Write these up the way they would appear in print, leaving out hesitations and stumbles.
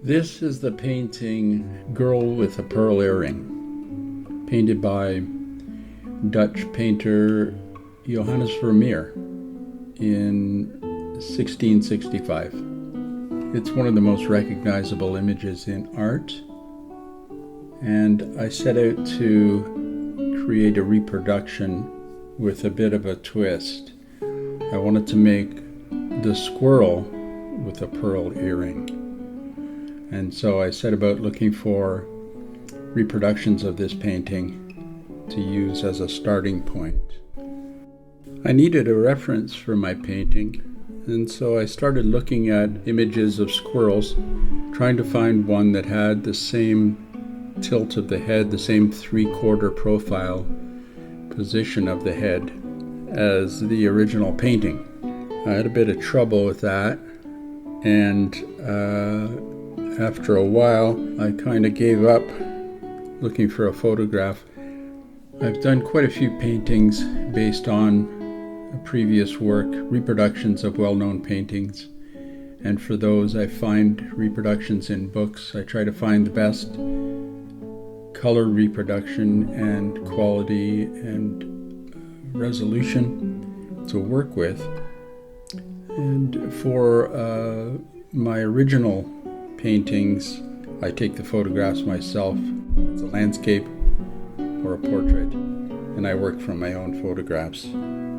This is the painting Girl with a Pearl Earring, painted by Dutch painter Johannes Vermeer in 1665. It's one of the most recognizable images in art, and I set out to create a reproduction with a bit of a twist. I wanted to make the squirrel with a pearl earring. And so I set about looking for reproductions of this painting to use as a starting point. I needed a reference for my painting, and so I started looking at images of squirrels, trying to find one that had the same tilt of the head, the same three-quarter profile position of the head as the original painting. I had a bit of trouble with that, and after a while I kind of gave up looking for a photograph. I've done quite a few paintings based on previous work, reproductions of well-known paintings, and for those I find reproductions in books. I try to find the best color reproduction and quality and resolution to work with. And for my original paintings, I take the photographs myself. It's a landscape or a portrait, and I work from my own photographs.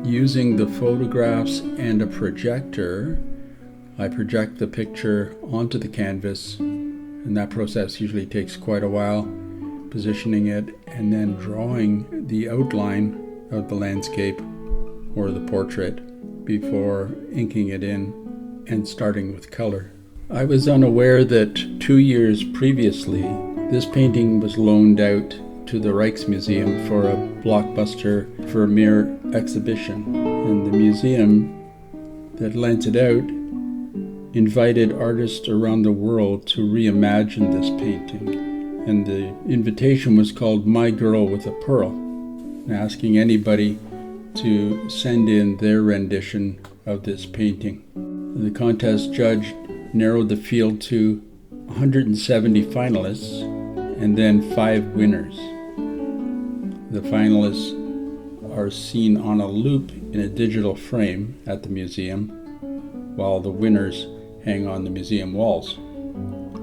Using the photographs and a projector, I project the picture onto the canvas, and that process usually takes quite a while, positioning it and then drawing the outline of the landscape or the portrait before inking it in and starting with color. I was unaware that 2 years previously, this painting was loaned out to the Rijksmuseum for a blockbuster Vermeer exhibition. And the museum that lent it out invited artists around the world to reimagine this painting. And the invitation was called My Girl with a Pearl, asking anybody to send in their rendition of this painting. The contest judge narrowed the field to 170 finalists and then 5 winners. The finalists are seen on a loop in a digital frame at the museum, while the winners hang on the museum walls.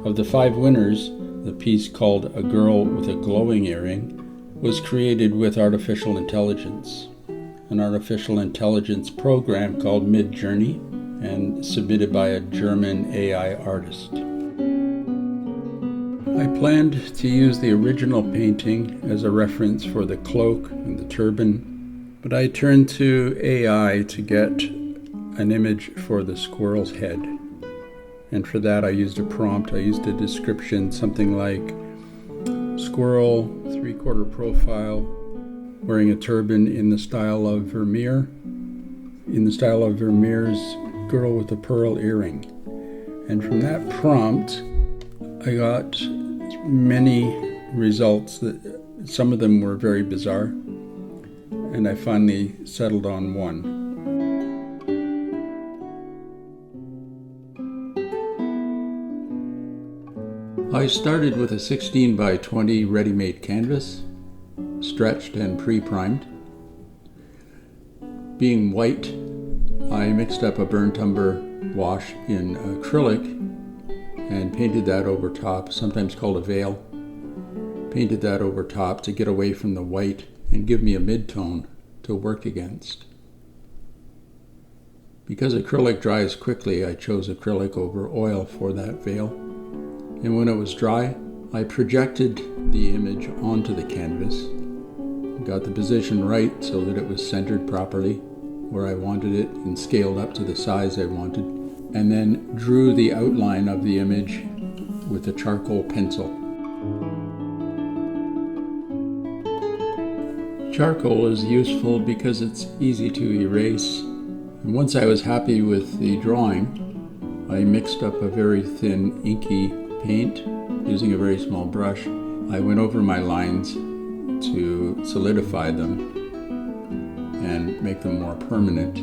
Of the 5 winners, the piece called A Girl with a Glowing Earring was created with artificial intelligence, an artificial intelligence program called Midjourney, and submitted by a German AI artist. I planned to use the original painting as a reference for the cloak and the turban, but I turned to AI to get an image for the squirrel's head. And for that I used a prompt. I used a description, something like squirrel, three-quarter profile, wearing a turban in the style of Vermeer, in the style of Vermeer's Girl with a Pearl Earring. And from that prompt, I got many results. Some of them were very bizarre, and I finally settled on one. I started with a 16 by 20 ready-made canvas, stretched and pre-primed. Being white, I mixed up a burnt umber wash in acrylic and painted that over top, sometimes called a veil. Painted that over top to get away from the white and give me a mid-tone to work against. Because acrylic dries quickly, I chose acrylic over oil for that veil. And when it was dry, I projected the image onto the canvas, got the position right so that it was centered properly where I wanted it and scaled up to the size I wanted, and then drew the outline of the image with a charcoal pencil. Charcoal is useful because it's easy to erase, and once I was happy with the drawing, I mixed up a very thin inky paint using a very small brush. I went over my lines to solidify them and make them more permanent.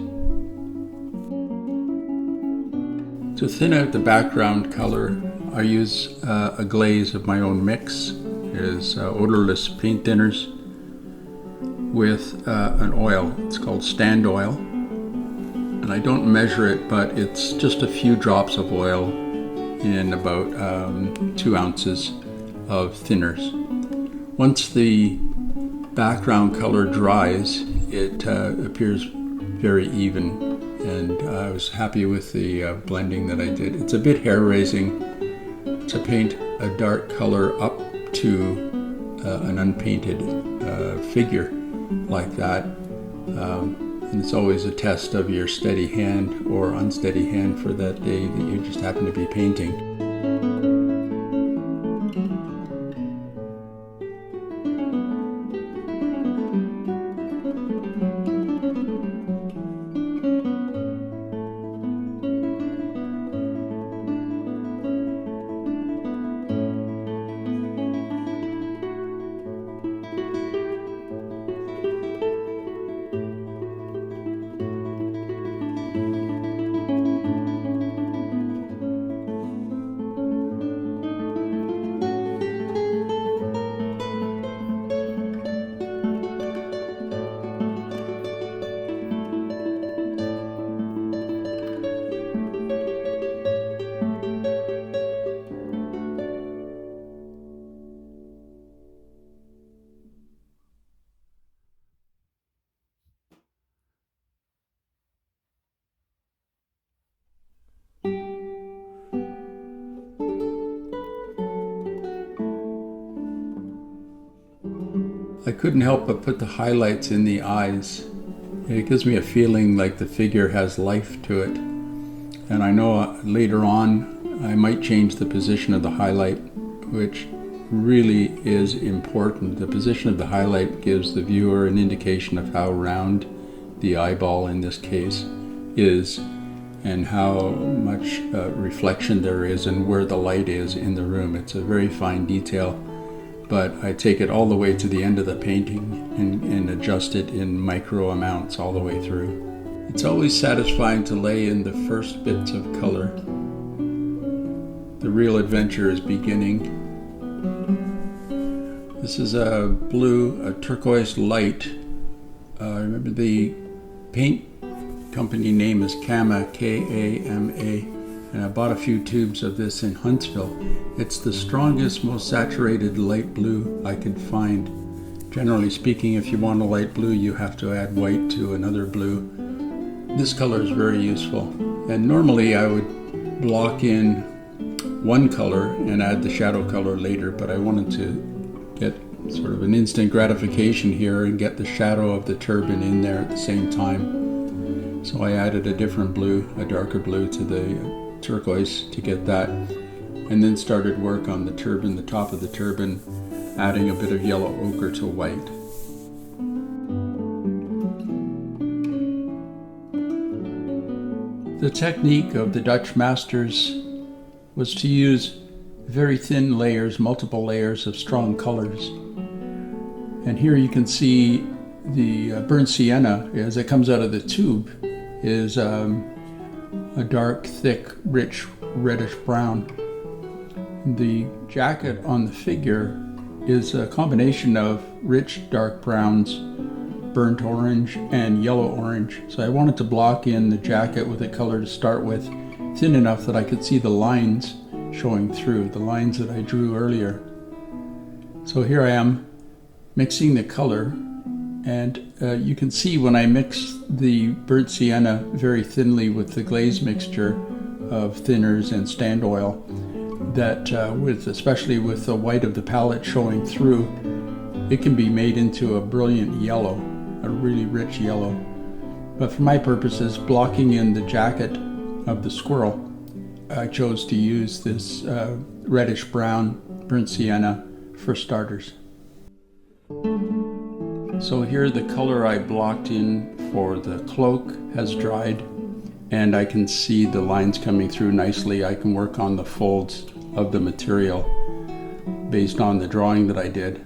To thin out the background color, I use a glaze of my own mix. It is odorless paint thinners with an oil. It's called stand oil. And I don't measure it, but it's just a few drops of oil in about 2 ounces of thinners. Once the background color dries, it appears very even, and I was happy with the blending that I did. It's a bit hair-raising to paint a dark color up to an unpainted figure like that. And it's always a test of your steady hand or unsteady hand for that day that you just happen to be painting. I couldn't help but put the highlights in the eyes. It gives me a feeling like the figure has life to it. And I know later on I might change the position of the highlight, which really is important. The position of the highlight gives the viewer an indication of how round the eyeball in this case is and how much reflection there is and where the light is in the room. It's a very fine detail. But I take it all the way to the end of the painting and adjust it in micro amounts all the way through. It's always satisfying to lay in the first bits of color. The real adventure is beginning. This is a blue, a turquoise light. I remember the paint company name is Kama, K-A-M-A. And I bought a few tubes of this in Huntsville. It's the strongest, most saturated light blue I could find. Generally speaking, if you want a light blue, you have to add white to another blue. This color is very useful. And normally I would block in one color and add the shadow color later, but I wanted to get sort of an instant gratification here and get the shadow of the turban in there at the same time. So I added a different blue, a darker blue to the turquoise to get that, and then started work on the turban, the top of the turban, adding a bit of yellow ochre to white. The technique of the Dutch masters was to use very thin layers, multiple layers of strong colors. And here you can see the burnt sienna as it comes out of the tube is a dark, thick, rich, reddish brown. The jacket on the figure is a combination of rich, dark browns, burnt orange, and yellow orange. So I wanted to block in the jacket with a color to start with, thin enough that I could see the lines showing through, the lines that I drew earlier. So here I am mixing the color, and you can see when I mix the burnt sienna very thinly with the glaze mixture of thinners and stand oil that especially with the white of the palette showing through, it can be made into a brilliant yellow, a really rich yellow. But for my purposes, blocking in the jacket of the squirrel, I chose to use this reddish brown burnt sienna for starters. So here the color I blocked in for the cloak has dried, and I can see the lines coming through nicely. I can work on the folds of the material based on the drawing that I did.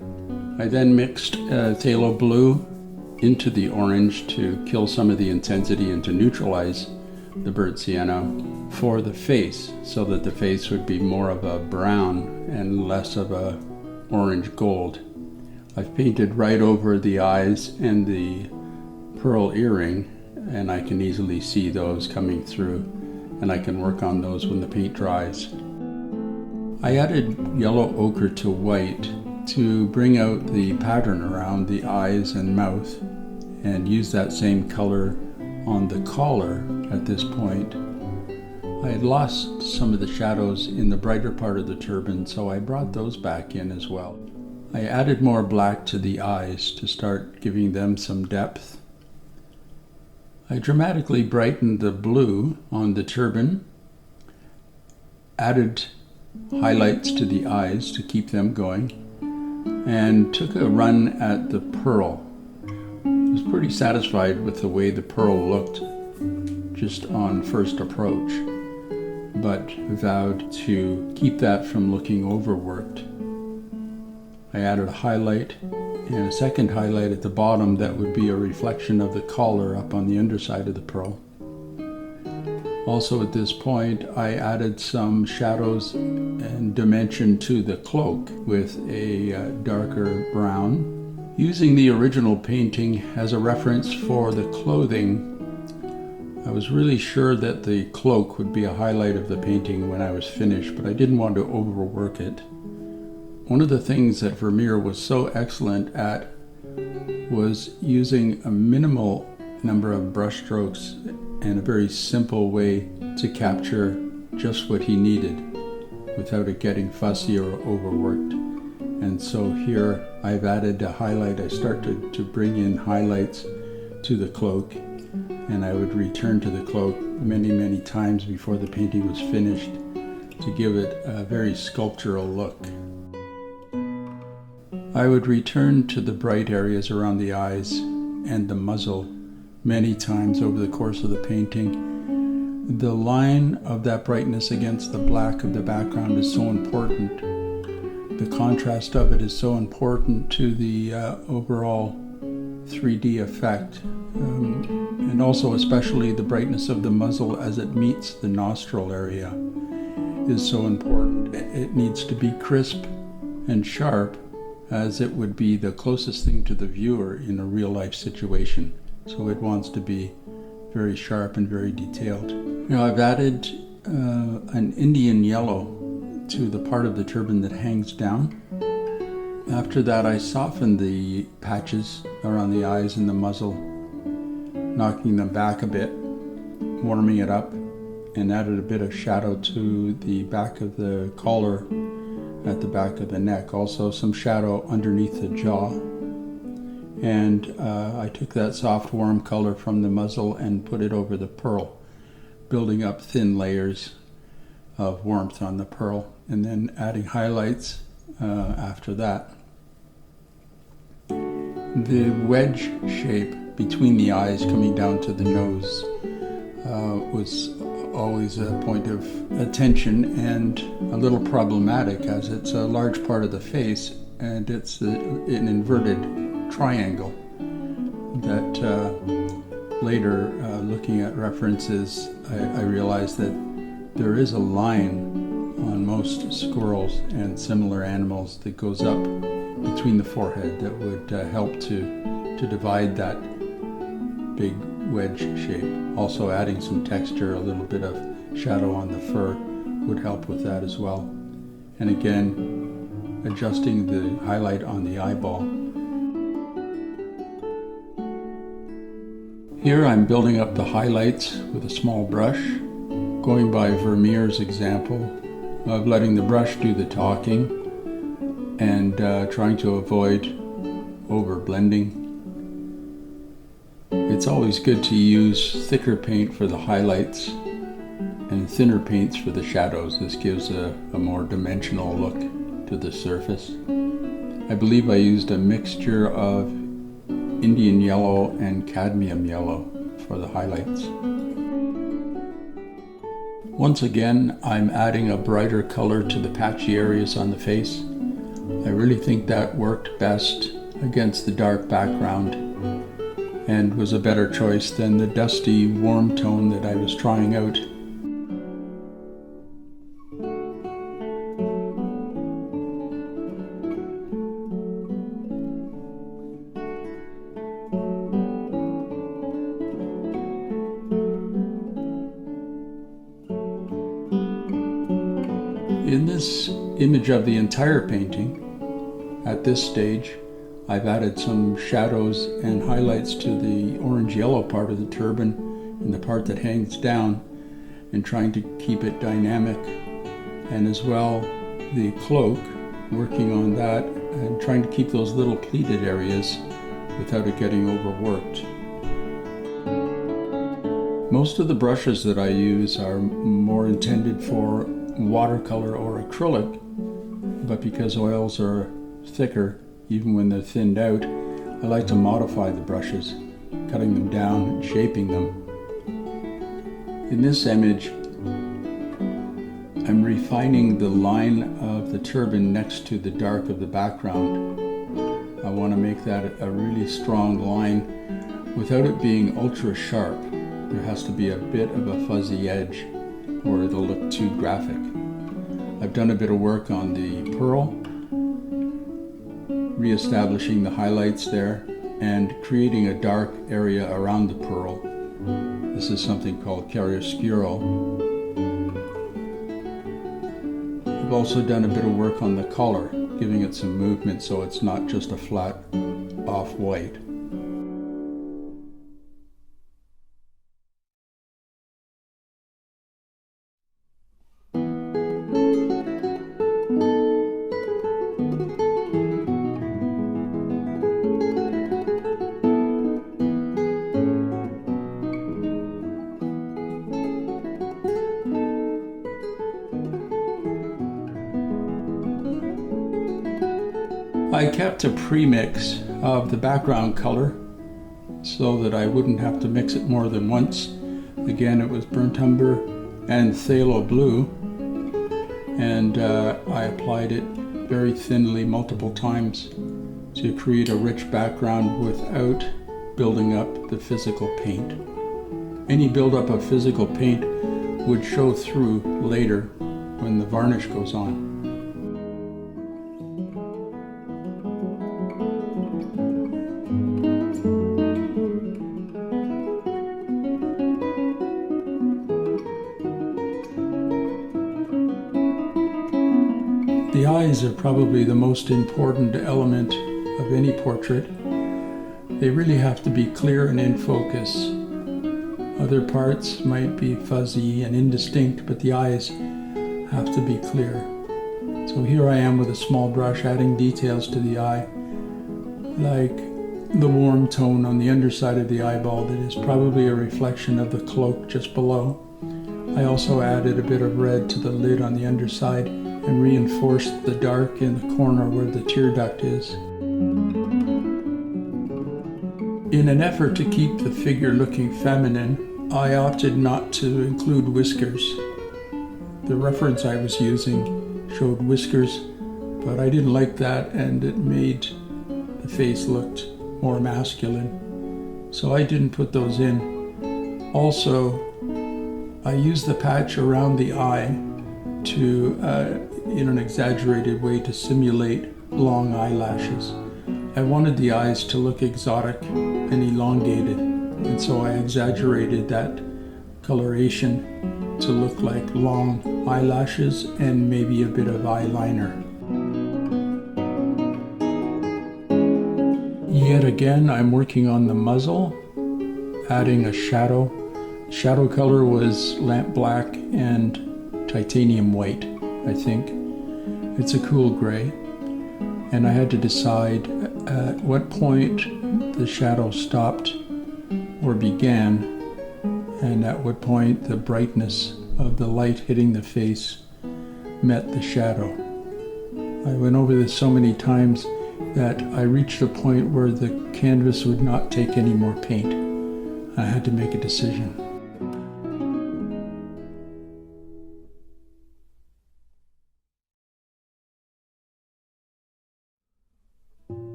I then mixed phthalo blue into the orange to kill some of the intensity and to neutralize the burnt sienna, for the face, so that the face would be more of a brown and less of a orange gold. I've painted right over the eyes and the pearl earring, and I can easily see those coming through, and I can work on those when the paint dries. I added yellow ochre to white to bring out the pattern around the eyes and mouth, and use that same color on the collar at this point. I had lost some of the shadows in the brighter part of the turban, so I brought those back in as well. I added more black to the eyes to start giving them some depth. I dramatically brightened the blue on the turban, added highlights to the eyes to keep them going, and took a run at the pearl. I was pretty satisfied with the way the pearl looked just on first approach, but vowed to keep that from looking overworked. I added a highlight and a second highlight at the bottom that would be a reflection of the collar up on the underside of the pearl. Also at this point, I added some shadows and dimension to the cloak with a darker brown. Using the original painting as a reference for the clothing, I was really sure that the cloak would be a highlight of the painting when I was finished, but I didn't want to overwork it. One of the things that Vermeer was so excellent at was using a minimal number of brush strokes and a very simple way to capture just what he needed without it getting fussy or overworked. And so here I've added a highlight. I started to bring in highlights to the cloak, and I would return to the cloak many times before the painting was finished to give it a very sculptural look. I would return to the bright areas around the eyes and the muzzle many times over the course of the painting. The line of that brightness against the black of the background is so important. The contrast of it is so important to the overall 3D effect, and also especially the brightness of the muzzle as it meets the nostril area is so important. It needs to be crisp and sharp, as it would be the closest thing to the viewer in a real-life situation. So it wants to be very sharp and very detailed. Now I've added an Indian yellow to the part of the turban that hangs down. After that, I softened the patches around the eyes and the muzzle, knocking them back a bit, warming it up, and added a bit of shadow to the back of the collar at the back of the neck. Also some shadow underneath the jaw. And I took that soft warm color from the muzzle and put it over the pearl, building up thin layers of warmth on the pearl, and then adding highlights after that. The wedge shape between the eyes coming down to the nose was always a point of attention and a little problematic, as it's a large part of the face and it's an inverted triangle that later, looking at references, I realized that there is a line on most squirrels and similar animals that goes up between the forehead that would help to divide that big wedge shape. Also adding some texture, a little bit of shadow on the fur would help with that as well. And again, adjusting the highlight on the eyeball. Here I'm building up the highlights with a small brush, going by Vermeer's example of letting the brush do the talking and trying to avoid over blending. It's always good to use thicker paint for the highlights and thinner paints for the shadows. This gives a more dimensional look to the surface. I believe I used a mixture of Indian yellow and cadmium yellow for the highlights. Once again, I'm adding a brighter color to the patchy areas on the face. I really think that worked best against the dark background. and was a better choice than the dusty warm tone that I was trying out. In this image of the entire painting, at this stage, I've added some shadows and highlights to the orange-yellow part of the turban and the part that hangs down, and trying to keep it dynamic, and as well the cloak, working on that and trying to keep those little pleated areas without it getting overworked. Most of the brushes that I use are more intended for watercolor or acrylic, but because oils are thicker, even when they're thinned out, I like to modify the brushes, cutting them down and shaping them. In this image, I'm refining the line of the turban next to the dark of the background. I want to make that a really strong line without it being ultra sharp. There has to be a bit of a fuzzy edge or it'll look too graphic. I've done a bit of work on the pearl, re-establishing the highlights there and creating a dark area around the pearl. This is something called chiaroscuro. I've also done a bit of work on the collar, giving it some movement so it's not just a flat off-white. I kept a pre-mix of the background color so that I wouldn't have to mix it more than once. Again, it was burnt umber and phthalo blue, and I applied it very thinly multiple times to create a rich background without building up the physical paint. Any buildup of physical paint would show through later when the varnish goes on. The eyes are probably the most important element of any portrait. They really have to be clear and in focus. Other parts might be fuzzy and indistinct, but the eyes have to be clear. So here I am with a small brush adding details to the eye, like the warm tone on the underside of the eyeball that is probably a reflection of the cloak just below. I also added a bit of red to the lid on the underside and reinforced the dark in the corner where the tear duct is. In an effort to keep the figure looking feminine, I opted not to include whiskers. The reference I was using showed whiskers, but I didn't like that and it made the face look more masculine, so I didn't put those in. Also, I used the patch around the eye to, in an exaggerated way, to simulate long eyelashes. I wanted the eyes to look exotic and elongated, and so I exaggerated that coloration to look like long eyelashes and maybe a bit of eyeliner. Yet again, I'm working on the muzzle, adding a shadow. Shadow color was lamp black and titanium white, I think. It's a cool gray, and I had to decide at what point the shadow stopped or began, and at what point the brightness of the light hitting the face met the shadow. I went over this so many times that I reached a point where the canvas would not take any more paint. I had to make a decision.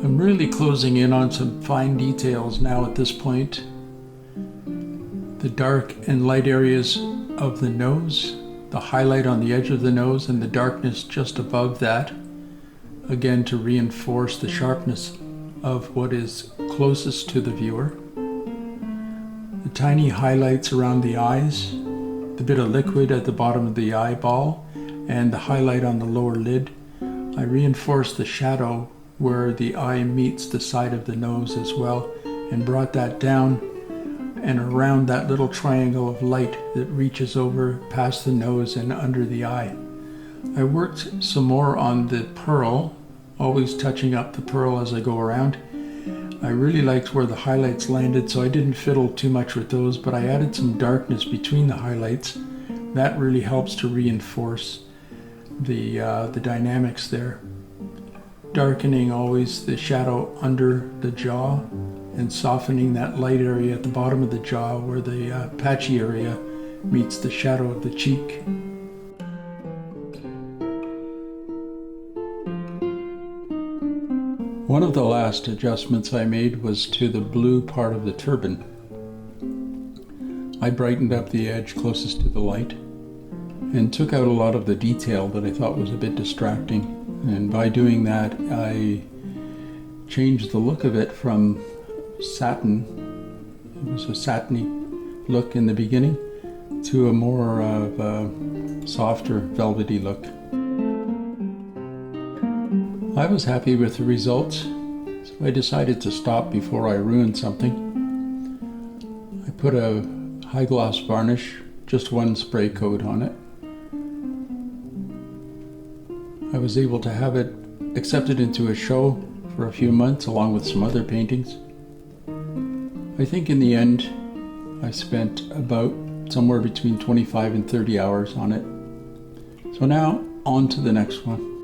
I'm really closing in on some fine details now at this point. The dark and light areas of the nose, the highlight on the edge of the nose and the darkness just above that, again to reinforce the sharpness of what is closest to the viewer. The tiny highlights around the eyes, the bit of liquid at the bottom of the eyeball, and the highlight on the lower lid. I reinforced the shadow where the eye meets the side of the nose as well, and brought that down and around that little triangle of light that reaches over past the nose and under the eye. I worked some more on the pearl, always touching up the pearl as I go around. I really liked where the highlights landed, so I didn't fiddle too much with those, but I added some darkness between the highlights. That really helps to reinforce the dynamics there. Darkening always the shadow under the jaw and softening that light area at the bottom of the jaw where the patchy area meets the shadow of the cheek. One of the last adjustments I made was to the blue part of the turban. I brightened up the edge closest to the light and took out a lot of the detail that I thought was a bit distracting. And by doing that, I changed the look of it from satin, it was a satiny look in the beginning, to a more of a softer, velvety look. I was happy with the results, so I decided to stop before I ruined something. I put a high gloss varnish, just one spray coat on it. I was able to have it accepted into a show for a few months along with some other paintings. I think in the end I spent about somewhere between 25 and 30 hours on it. So now on to the next one.